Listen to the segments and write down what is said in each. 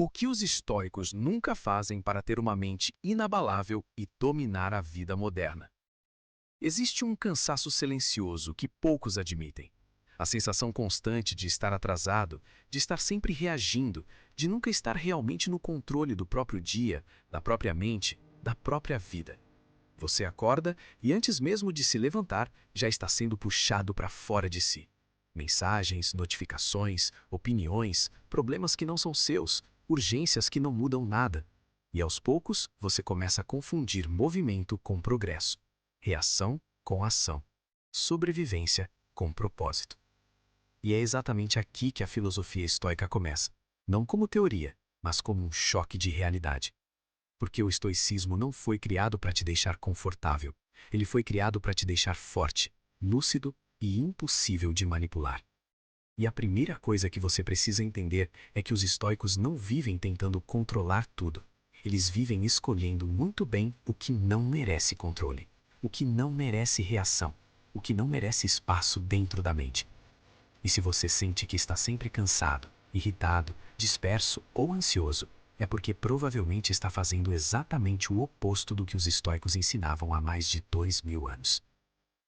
O que os estoicos nunca fazem para ter uma mente inabalável e dominar a vida moderna? Existe um cansaço silencioso que poucos admitem. A sensação constante de estar atrasado, de estar sempre reagindo, de nunca estar realmente no controle do próprio dia, da própria mente, da própria vida. Você acorda e antes mesmo de se levantar, já está sendo puxado para fora de si. Mensagens, notificações, opiniões, problemas que não são seus, urgências que não mudam nada. E aos poucos, você começa a confundir movimento com progresso, reação com ação, sobrevivência com propósito. E é exatamente aqui que a filosofia estoica começa, não como teoria, mas como um choque de realidade. Porque o estoicismo não foi criado para te deixar confortável, ele foi criado para te deixar forte, lúcido e impossível de manipular. E a primeira coisa que você precisa entender é que os estoicos não vivem tentando controlar tudo. Eles vivem escolhendo muito bem o que não merece controle, o que não merece reação, o que não merece espaço dentro da mente. E se você sente que está sempre cansado, irritado, disperso ou ansioso, é porque provavelmente está fazendo exatamente o oposto do que os estoicos ensinavam há mais de 2000 anos.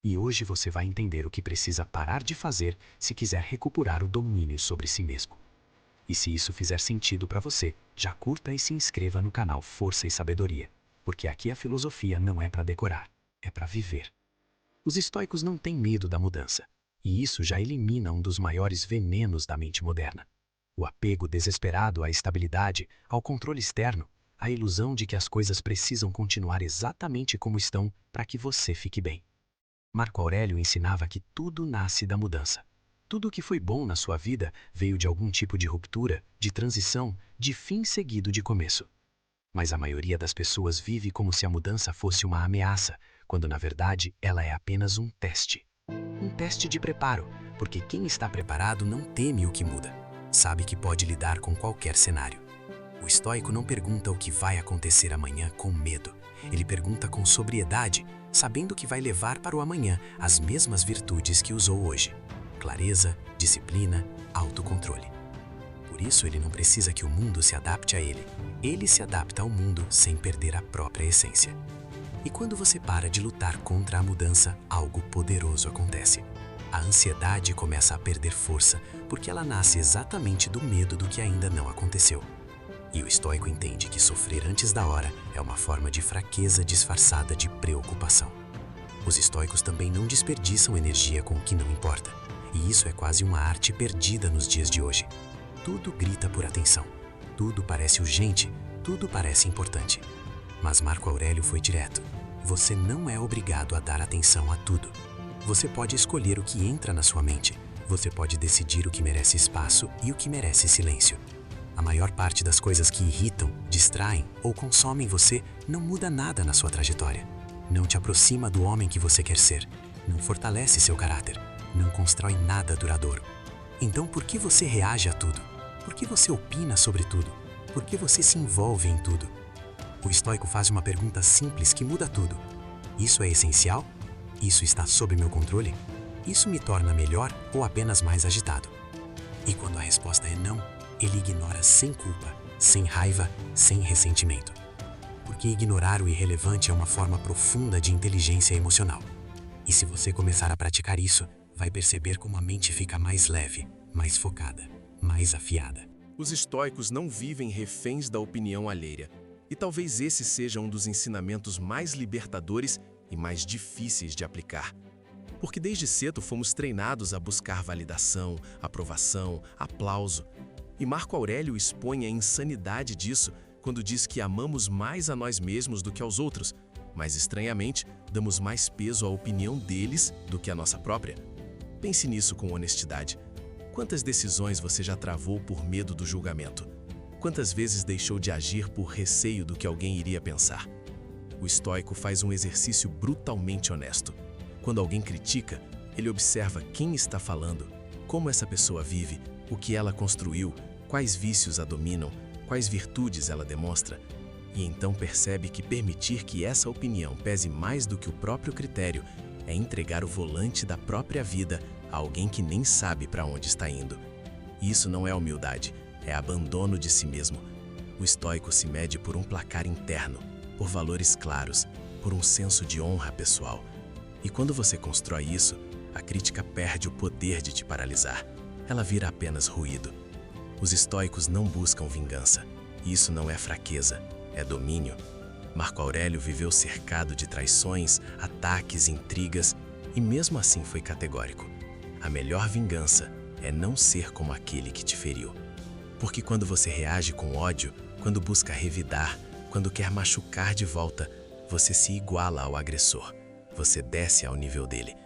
E hoje você vai entender o que precisa parar de fazer se quiser recuperar o domínio sobre si mesmo. E se isso fizer sentido para você, já curta e se inscreva no canal Força e Sabedoria, porque aqui a filosofia não é para decorar, é para viver. Os estoicos não têm medo da mudança, e isso já elimina um dos maiores venenos da mente moderna. O apego desesperado à estabilidade, ao controle externo, a ilusão de que as coisas precisam continuar exatamente como estão para que você fique bem. Marco Aurélio ensinava que tudo nasce da mudança. Tudo o que foi bom na sua vida veio de algum tipo de ruptura, de transição, de fim seguido de começo. Mas a maioria das pessoas vive como se a mudança fosse uma ameaça, quando na verdade ela é apenas um teste. Um teste de preparo, porque quem está preparado não teme o que muda. Sabe que pode lidar com qualquer cenário. O estoico não pergunta o que vai acontecer amanhã com medo. Ele pergunta com sobriedade, sabendo que vai levar para o amanhã as mesmas virtudes que usou hoje: clareza, disciplina, autocontrole. Por isso ele não precisa que o mundo se adapte a ele. Ele se adapta ao mundo sem perder a própria essência. E quando você para de lutar contra a mudança, algo poderoso acontece. A ansiedade começa a perder força, porque ela nasce exatamente do medo do que ainda não aconteceu. E o estoico entende que sofrer antes da hora é uma forma de fraqueza disfarçada de preocupação. Os estoicos também não desperdiçam energia com o que não importa. E isso é quase uma arte perdida nos dias de hoje. Tudo grita por atenção. Tudo parece urgente, tudo parece importante. Mas Marco Aurélio foi direto. Você não é obrigado a dar atenção a tudo. Você pode escolher o que entra na sua mente. Você pode decidir o que merece espaço e o que merece silêncio. A maior parte das coisas que irritam, distraem ou consomem você não muda nada na sua trajetória. Não te aproxima do homem que você quer ser. Não fortalece seu caráter. Não constrói nada duradouro. Então por que você reage a tudo? Por que você opina sobre tudo? Por que você se envolve em tudo? O estoico faz uma pergunta simples que muda tudo. Isso é essencial? Isso está sob meu controle? Isso me torna melhor ou apenas mais agitado? E quando a resposta é não, ele ignora sem culpa, sem raiva, sem ressentimento. Porque ignorar o irrelevante é uma forma profunda de inteligência emocional. E se você começar a praticar isso, vai perceber como a mente fica mais leve, mais focada, mais afiada. Os estoicos não vivem reféns da opinião alheia. E talvez esse seja um dos ensinamentos mais libertadores e mais difíceis de aplicar. Porque desde cedo fomos treinados a buscar validação, aprovação, aplauso. E Marco Aurélio expõe a insanidade disso quando diz que amamos mais a nós mesmos do que aos outros, mas estranhamente damos mais peso à opinião deles do que à nossa própria. Pense nisso com honestidade. Quantas decisões você já travou por medo do julgamento? Quantas vezes deixou de agir por receio do que alguém iria pensar? O estoico faz um exercício brutalmente honesto. Quando alguém critica, ele observa quem está falando, como essa pessoa vive, o que ela construiu, quais vícios a dominam, quais virtudes ela demonstra, e então percebe que permitir que essa opinião pese mais do que o próprio critério é entregar o volante da própria vida a alguém que nem sabe para onde está indo. Isso não é humildade, é abandono de si mesmo, O estoico se mede por um placar interno, por valores claros, por um senso de honra pessoal. E quando você constrói isso, a crítica perde o poder de te paralisar. Ela vira apenas ruído. Os estoicos não buscam vingança. Isso não é fraqueza, é domínio. Marco Aurélio viveu cercado de traições, ataques, intrigas, e mesmo assim foi categórico. A melhor vingança é não ser como aquele que te feriu. Porque quando você reage com ódio, quando busca revidar, quando quer machucar de volta, você se iguala ao agressor. Você desce ao nível dele.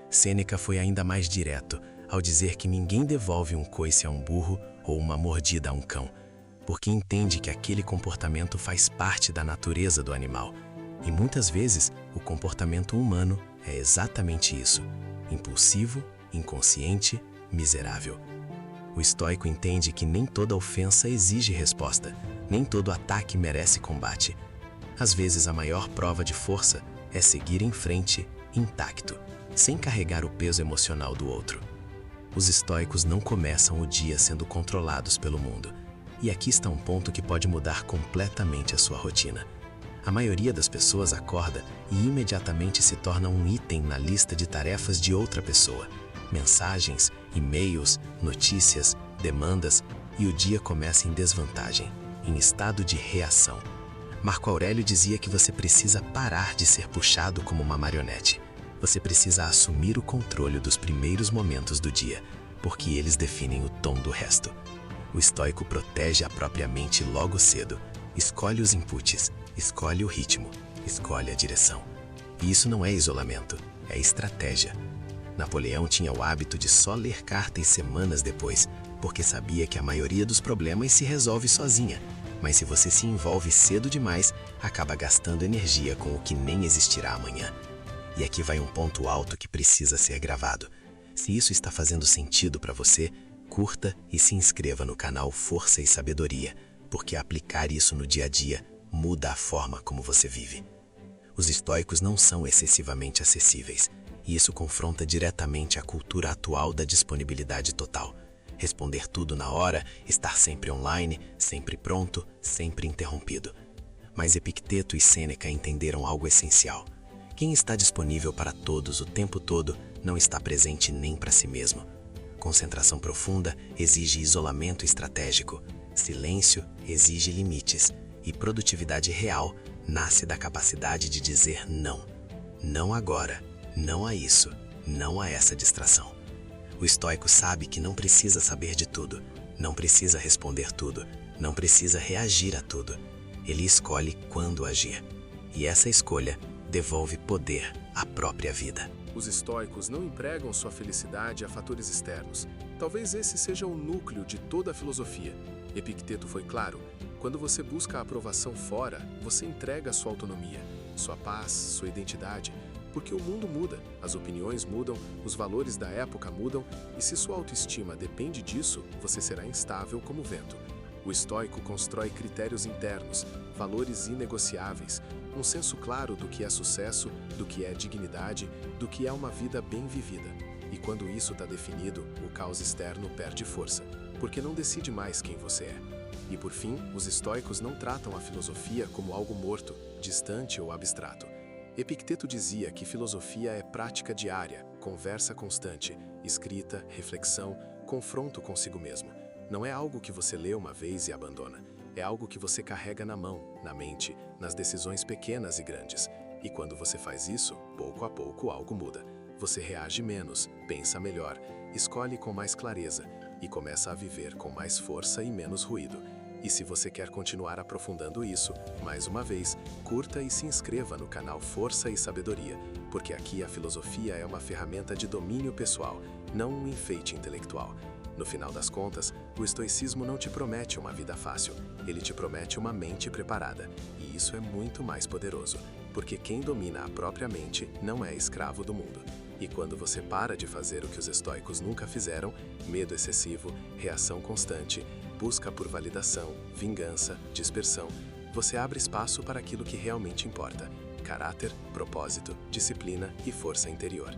Sêneca foi ainda mais direto ao dizer que ninguém devolve um coice a um burro ou uma mordida a um cão, porque entende que aquele comportamento faz parte da natureza do animal. E muitas vezes, o comportamento humano é exatamente isso: impulsivo, inconsciente, miserável. O estoico entende que nem toda ofensa exige resposta, nem todo ataque merece combate. Às vezes, a maior prova de força é seguir em frente, intacto, sem carregar o peso emocional do outro. Os estoicos não começam o dia sendo controlados pelo mundo. E aqui está um ponto que pode mudar completamente a sua rotina. A maioria das pessoas acorda e imediatamente se torna um item na lista de tarefas de outra pessoa. Mensagens, e-mails, notícias, demandas, e o dia começa em desvantagem, em estado de reação. Marco Aurélio dizia que você precisa parar de ser puxado como uma marionete. Você precisa assumir o controle dos primeiros momentos do dia, porque eles definem o tom do resto. O estoico protege a própria mente logo cedo. Escolhe os inputs, escolhe o ritmo, escolhe a direção. E isso não é isolamento, é estratégia. Napoleão tinha o hábito de só ler cartas semanas depois, porque sabia que a maioria dos problemas se resolve sozinha. Mas se você se envolve cedo demais, acaba gastando energia com o que nem existirá amanhã. E aqui vai um ponto alto que precisa ser gravado. Se isso está fazendo sentido para você, curta e se inscreva no canal Força e Sabedoria, porque aplicar isso no dia a dia muda a forma como você vive. Os estoicos não são excessivamente acessíveis, e isso confronta diretamente a cultura atual da disponibilidade total. Responder tudo na hora, estar sempre online, sempre pronto, sempre interrompido. Mas Epicteto e Sêneca entenderam algo essencial. Quem está disponível para todos o tempo todo não está presente nem para si mesmo. Concentração profunda exige isolamento estratégico. Silêncio exige limites. E produtividade real nasce da capacidade de dizer não. Não agora, não a isso, não a essa distração. O estoico sabe que não precisa saber de tudo, não precisa responder tudo, não precisa reagir a tudo. Ele escolhe quando agir. E essa escolha devolve poder à própria vida. Os estoicos não empregam sua felicidade a fatores externos. Talvez esse seja o núcleo de toda a filosofia. Epicteto foi claro: quando você busca a aprovação fora, você entrega sua autonomia, sua paz, sua identidade, porque o mundo muda, as opiniões mudam, os valores da época mudam, e se sua autoestima depende disso, você será instável como o vento. O estoico constrói critérios internos, valores inegociáveis, um senso claro do que é sucesso, do que é dignidade, do que é uma vida bem vivida. E quando isso está definido, o caos externo perde força, porque não decide mais quem você é. E por fim, os estoicos não tratam a filosofia como algo morto, distante ou abstrato. Epicteto dizia que filosofia é prática diária, conversa constante, escrita, reflexão, confronto consigo mesmo. Não é algo que você lê uma vez e abandona. É algo que você carrega na mão, na mente, nas decisões pequenas e grandes. E quando você faz isso, pouco a pouco algo muda. Você reage menos, pensa melhor, escolhe com mais clareza e começa a viver com mais força e menos ruído. E se você quer continuar aprofundando isso, mais uma vez, curta e se inscreva no canal Força e Sabedoria, porque aqui a filosofia é uma ferramenta de domínio pessoal, não um enfeite intelectual. No final das contas, o estoicismo não te promete uma vida fácil, ele te promete uma mente preparada. E isso é muito mais poderoso, porque quem domina a própria mente não é escravo do mundo. E quando você para de fazer o que os estoicos nunca fizeram, medo excessivo, reação constante, busca por validação, vingança, dispersão, você abre espaço para aquilo que realmente importa: caráter, propósito, disciplina e força interior.